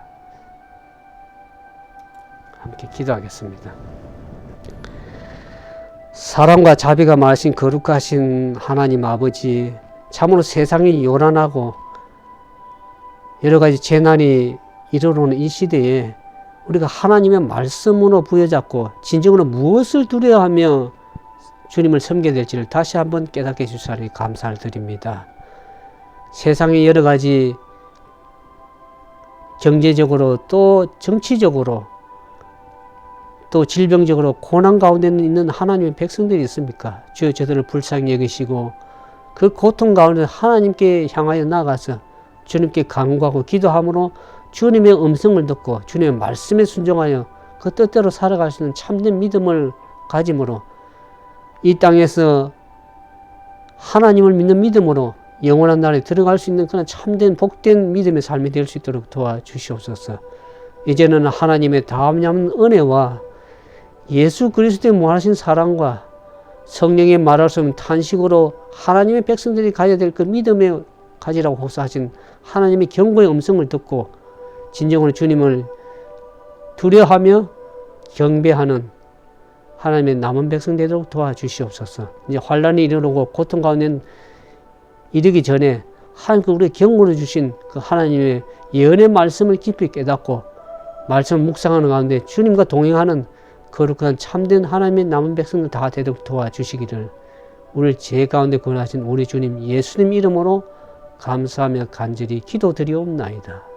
함께 기도하겠습니다. 사랑과 자비가 많으신 거룩하신 하나님 아버지, 참으로 세상이 요란하고 여러 가지 재난이 이르러오는 이 시대에 우리가 하나님의 말씀으로 부여잡고 진정으로 무엇을 두려워하며 주님을 섬겨야 될지를 다시 한번 깨닫게 해주시니 감사를 드립니다. 세상의 여러 가지 경제적으로 또 정치적으로 또 질병적으로 고난 가운데 있는 하나님의 백성들이 있습니까? 주여 저들을 불쌍히 여기시고 그 고통 가운데 하나님께 향하여 나가서 주님께 간구하고 기도함으로 주님의 음성을 듣고 주님의 말씀에 순종하여 그 뜻대로 살아갈 수 있는 참된 믿음을 가짐으로 이 땅에서 하나님을 믿는 믿음으로 영원한 나라에 들어갈 수 있는 그런 참된 복된 믿음의 삶이 될 수 있도록 도와주시옵소서. 이제는 하나님의 다함없는 은혜와 예수 그리스도의 무한하신 사랑과 성령의 말할 수 없는 탄식으로 하나님의 백성들이 가져야 될 그 믿음에 가지라고 호소하신 하나님의 경고의 음성을 듣고 진정으로 주님을 두려워하며 경배하는 하나님의 남은 백성 되도록 도와주시옵소서. 이제 환란이 이르고 고통 가운데 이르기 전에 하나님께 우리에게 경고를 주신 그 하나님의 예언의 말씀을 깊이 깨닫고 말씀을 묵상하는 가운데 주님과 동행하는 거룩한 참된 하나님의 남은 백성들 다 되도록 도와주시기를 우리를 제 가운데 구원하신 우리 주님 예수님 이름으로 감사하며 간절히 기도드리옵나이다.